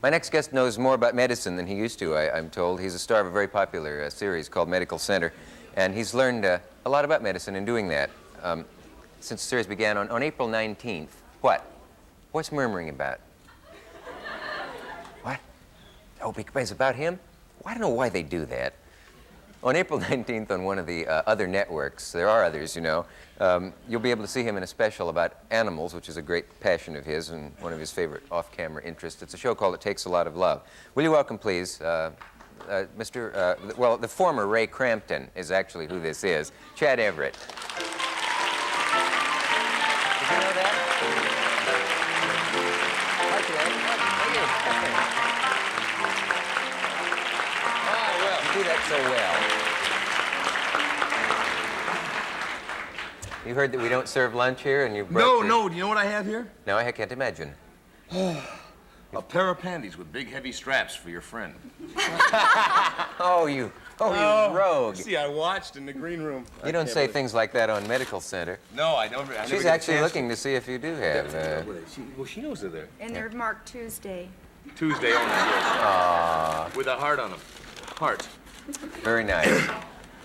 My next guest knows more about medicine than he used to, I'm told. He's a star of a very popular series called Medical Center, and he's learned a lot about medicine in doing that. Since the series began on April 19th. What? What's murmuring about? What? Oh, because it's about him? Well, I don't know why they do that. On April 19th on one of the other networks, there are others, you know, you'll be able to see him in a special about animals, which is a great passion of his and one of his favorite off-camera interests. It's a show called It Takes a Lot of Love. Will you welcome, please, the former Ray Crampton is actually who this is, Chad Everett. Did you know that? Hi, Chad. How are you? Oh, well, you do that so well. You heard that we don't serve lunch here, and you brought No, do you know what I have here? No, I can't imagine. A pair of panties with big, heavy straps for your friend. You rogue. See, I watched in the green room. You don't say things like that on Medical Center. No, I don't. She's actually looking to see if you do have. Well, she knows they're there. And they're marked Tuesday. Tuesday only, yes. With a heart on them. Heart. Very nice.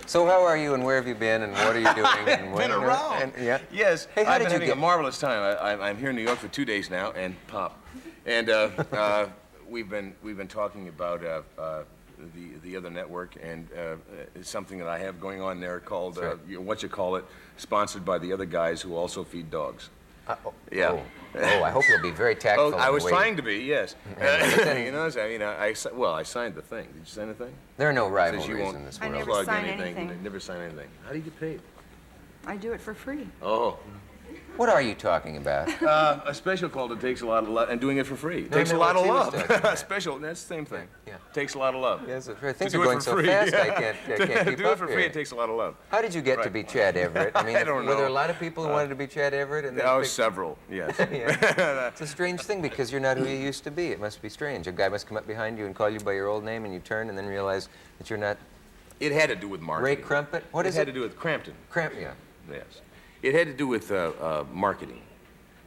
So how are you, and where have you been, and what are you doing? And Been around. Yeah. Yes. Hey, how I've did been you having get a marvelous time. I'm here in New York for 2 days now, and Pop, and we've been talking about the other network and something that I have going on there called sponsored by the other guys who also feed dogs. Yeah. I hope you'll be very tactful. Oh, I was in the way trying to be, yes. You know, I signed the thing. Did you sign the thing? There are no rivalries Says you won't in this I world. never plug sign anything. anything. Never sign anything. How do you get paid? I do it for free. Oh. What are you talking about? A special called It Takes a Lot of Love, and doing it for free. No, Takes no, a lot of what she was love. talking about. Special, that's the same thing. Yeah. Takes a lot of love. Yes, things To are do it going for so free, fast, yeah. I can't keep Do up it for free, here. it takes a lot of love. How did you get to Right. be Chad Everett? I mean, I don't were there a know. lot of people who wanted to be Chad Everett? And Oh, several, yes. Yeah. It's a strange thing because you're not who you used to be. It must be strange. A guy must come up behind you and call you by your old name, and you turn and then realize that you're not It had to do with marketing. Ray Crumpet. What is It had it? to do with Crampton. Yeah. Yes. It had to do with marketing.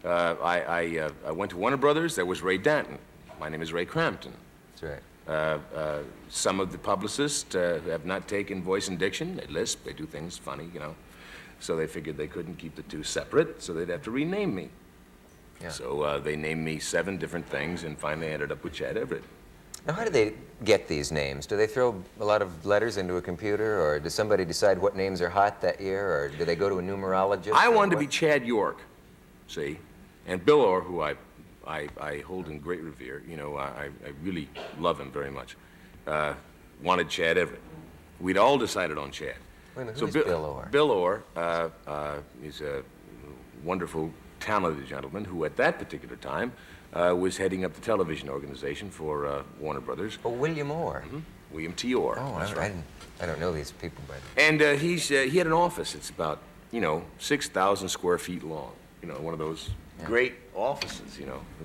I went to Warner Brothers. There was Ray Danton. My name is Ray Crampton. That's right. Some of the publicists have not taken voice and diction. They lisp. They do things funny, you know. So they figured they couldn't keep the two separate, so they'd have to rename me. Yeah. So they named me 7 different things, and finally ended up with Chad Everett. Now, how do they get these names? Do they throw a lot of letters into a computer, or does somebody decide what names are hot that year, or do they go to a numerologist? I or wanted to what? be Chad York, see? And Bill Orr, who I hold in great revere, you know, I really love him very much, wanted Chad Everett. We'd all decided on Chad. Wait a minute, who's Bill Orr? Bill Orr is a wonderful, talented gentleman who at that particular time was heading up the television organization for Warner Brothers. Oh, William Orr. Mm-hmm. William T. Orr. Oh, that's right. I don't know these people, but... And he had an office. It's about, 6,000 square feet long. One of those great offices,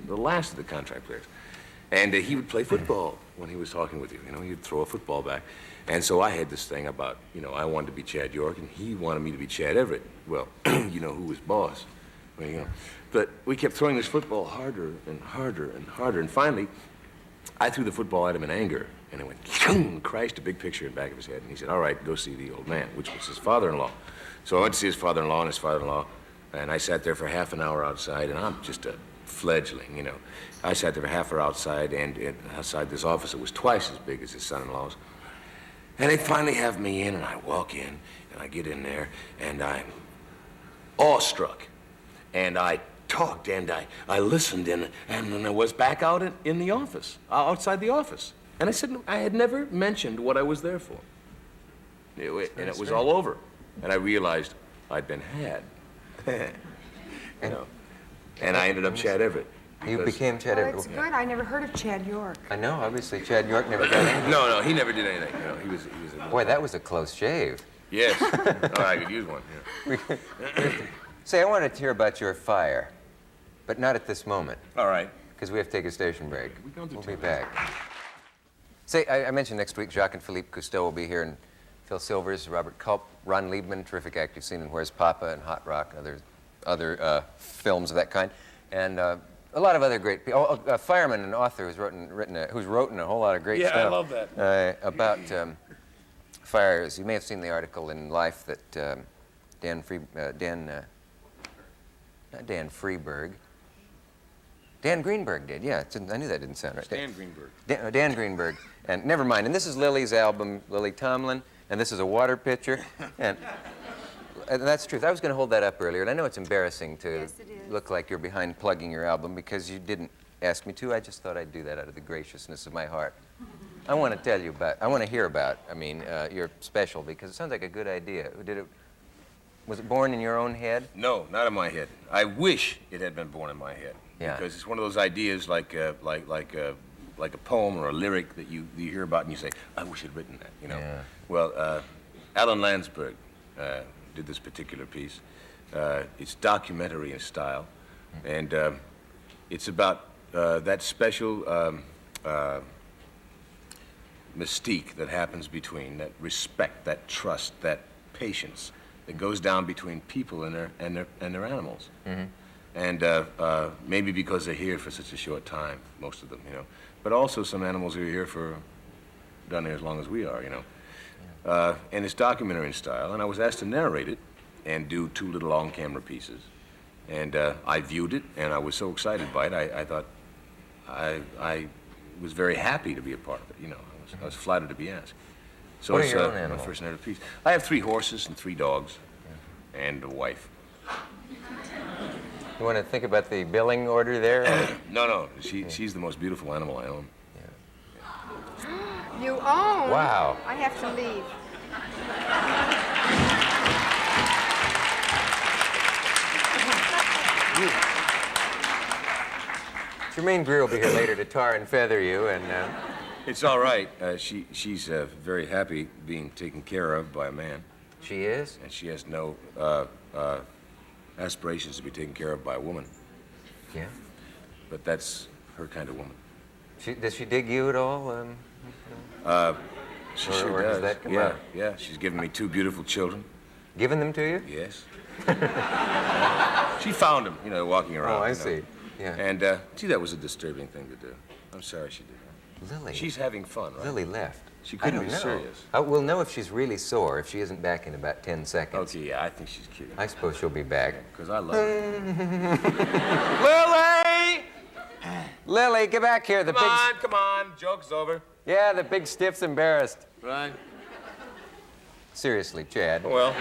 the last of the contract players. And he would play football when he was talking with you. He'd throw a football back. And so I had this thing about, I wanted to be Chad York, and he wanted me to be Chad Everett. Well, who was boss? But we kept throwing this football harder and harder and harder. And finally, I threw the football at him in anger. And it went, and crashed a big picture in the back of his head. And he said, all right, go see the old man, which was his father-in-law. So I went to see his father-in-law and his father-in-law. And I sat there for half an hour outside, and I'm just a fledgling, I sat there for half an hour outside, and outside this office that was twice as big as his son-in-law's. And they finally have me in, and I walk in, and I get in there, and I'm awestruck. And I talked, and I listened, and then I was back out in the office, outside the office. And I said I had never mentioned what I was there for. And it was all over. And I realized I'd been had. And I ended up Chad Everett. You became Chad Everett. That's good. I never heard of Chad York. I know, obviously, Chad York never got anything. No, he never did anything. He was Boy, that was a close shave. Yes. Oh, I could use one. Yeah. Say, I wanted to hear about your fire, but not at this moment, All right. because we have to take a station break. We'll be back. Say, I mentioned next week Jacques and Philippe Cousteau will be here, and Phil Silvers, Robert Culp, Ron Liebman, terrific actor you've seen in Where's Papa and Hot Rock, and other films of that kind. And a lot of other great people. A fireman and author who's written a whole lot of great stuff. Yeah, I love that. About fires. You may have seen the article in Life that Dan Greenberg did. Yeah, I knew that didn't sound right. Dan Greenberg. Dan Greenberg. And never mind. And this is Lily's album, Lily Tomlin, and this is a water pitcher. And that's the truth. I was going to hold that up earlier, and I know it's embarrassing to Yes, it is. look like you're behind plugging your album because you didn't ask me to. I just thought I'd do that out of the graciousness of my heart. I want to tell you about, your special, because it sounds like a good idea. Was it born in your own head? No, not in my head. I wish it had been born in my head. Yeah. Because it's one of those ideas like a poem or a lyric that you hear about and you say, I wish I'd written that, you know. Yeah. Well, Alan Landsberg did this particular piece. It's documentary in style, and it's about that special mystique that happens between, that respect, that trust, that patience that goes down between people and their animals. Mm-hmm. And maybe because they're here for such a short time, most of them, you know. But also some animals are here down there as long as we are, you know. And it's documentary in style, and I was asked to narrate it and do 2 little on-camera pieces. And I viewed it, and I was so excited by it, I thought I was very happy to be a part of it, you know. I was flattered to be asked. So What are it's your own my animals? first narrative piece. I have 3 horses and 3 dogs, and a wife. You want to think about the billing order there? No, she's the most beautiful animal I own. You own? Wow. I have to leave. Jermaine Greer will be here later to tar and feather you, and It's all right. She's very happy being taken care of by a man, she is? and she has no aspirations to be taken care of by a woman. Yeah. But that's her kind of woman. Does she dig you at all? She Or- sure or does does. that come yeah, out? yeah. She's given me 2 beautiful children. Given them to you? Yes. She found them, you know, walking around. Oh, I you know. see. Yeah. And gee, that was a disturbing thing to do. I'm sorry she did that. Lily. She's having fun, right? Lily left. She I couldn't don't be know. serious. We'll know if she's really sore if she isn't back in about 10 seconds. Okay, yeah, I think she's kidding. I suppose she'll be back. Because I love her. Lily! Lily, get back here. Come on. Joke's over. Yeah, the big stiff's embarrassed. Right? Seriously, Chad. Well.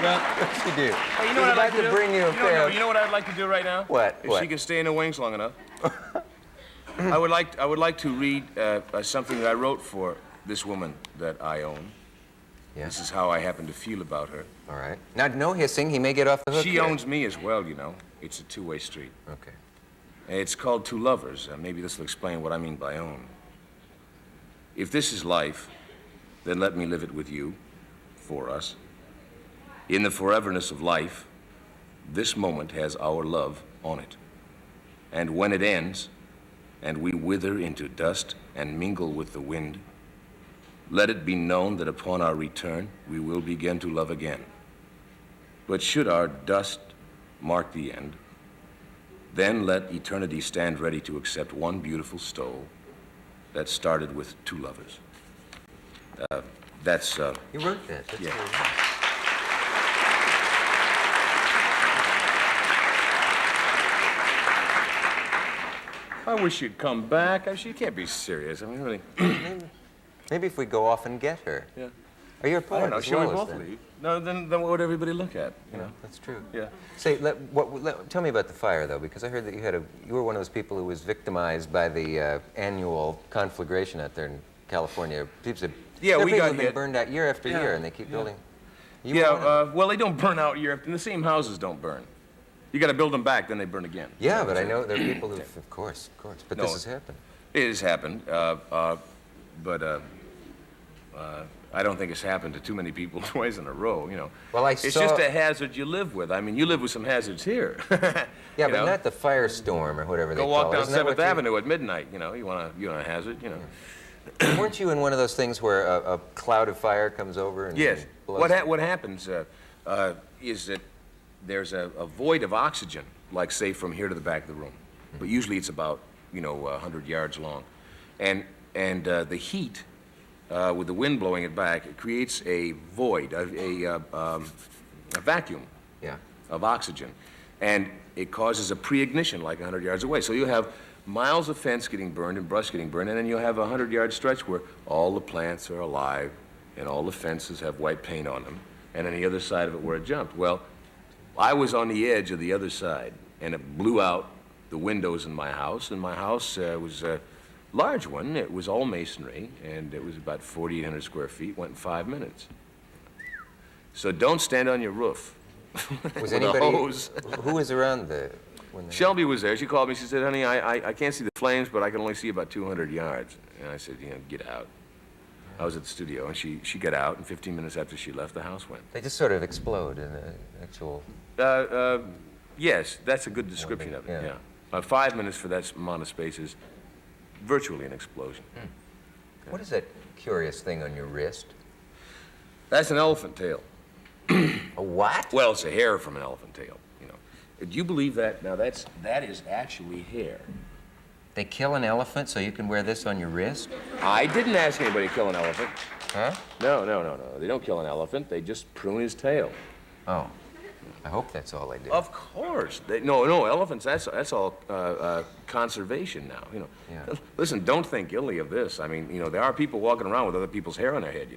What'd she do? Hey, you She's know what I'd about like to do? bring you a pair. You know what I'd like to do right now? What? If What? she can stay in the wings long enough. I would like to read something that I wrote for this woman that I own. Yeah. This is how I happen to feel about her. All right. Now, no hissing. He may get off the hook She here. owns me as well, you know. It's a 2-way street. Okay. And it's called Two Lovers. Maybe this will explain what I mean by own. If this is life, then let me live it with you, for us. In the foreverness of life, this moment has our love on it. And when it ends, and we wither into dust and mingle with the wind, let it be known that upon our return, we will begin to love again. But should our dust mark the end, then let eternity stand ready to accept one beautiful stole that started with 2 lovers. That's You wrote that. That's Yeah. very nice. I wish you'd come back. She can't be serious. I mean, really. Maybe if we go off and get her. Yeah. Are you a I poet don't know. as Should we well as both that? leave? No, then what would everybody look at? You know? That's true. Yeah. Say, tell me about the fire, though, because I heard that you were one of those people who was victimized by the annual conflagration out there in California. People Yeah, we people got have been hit. burned out year after year, and they keep building. You were Yeah. one of them. Well, they don't burn out year after. And the same houses don't burn. You got to build them back, then they burn again. Yeah, but I know there are people who, of course. But No. this has happened. It has happened, but I don't think it's happened to too many people twice in a row, you know. Well, It's just a hazard you live with. I mean, you live with some hazards here. Yeah, you but know? not the firestorm or whatever they Go call walk it. down Isn't that what 7th Avenue at midnight, you know. You want a hazard, you know. Weren't you in one of those things where a cloud of fire comes over and Yes. blows? What happens is that there's a void of oxygen like, say, from here to the back of the room. But usually it's about, 100 yards long. And the heat, with the wind blowing it back, it creates a void, a vacuum Yeah. of oxygen. And it causes a pre-ignition like 100 yards away. So you'll have miles of fence getting burned and brush getting burned, and then you'll have a 100-yard stretch where all the plants are alive and all the fences have white paint on them, and on the other side of it where it jumped. Well, I was on the edge of the other side, and it blew out the windows in my house, and my house was a large one. It was all masonry, and it was about 4,800 square feet, went in 5 minutes. So don't stand on your roof Was with anybody? a hose. Who was around when they... Shelby was there. She called me. She said, honey, I can't see the flames, but I can only see about 200 yards. And I said, get out. I was at the studio, and she got out, and 15 minutes after she left, the house went. They just sort of explode in an actual... Yes, that's a good description of it, Yeah. yeah. 5 minutes for that amount of space is virtually an explosion. What is that curious thing on your wrist? That's an elephant tail. A what? Well, it's a hair from an elephant tail, Do you believe that? Now, that is actually hair. They kill an elephant so you can wear this on your wrist? I didn't ask anybody to kill an elephant. Huh? No. They don't kill an elephant. They just prune his tail. Oh. I hope that's all they do. Of course. No, elephants, that's all conservation now, Yeah. Listen, don't think illy of this. I mean, there are people walking around with other people's hair on their head,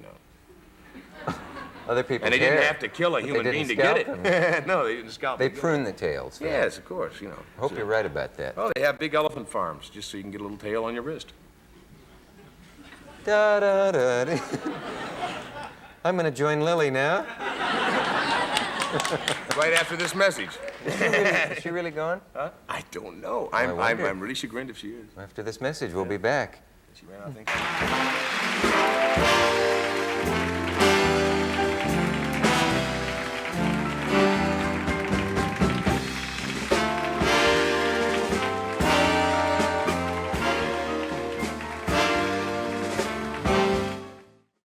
Other people And they didn't have to kill a human being to get it. No, they didn't scalp They them. prune the tails. Yes, of course, I hope you're right about that. Oh, they have big elephant farms, just so you can get a little tail on your wrist. Da, da, da, da. I'm going to join Lily now. Right after this message. Is she really gone? Huh? I don't know. I wonder. I'm really chagrined if she is. After this message, we'll be back. She ran out, I think.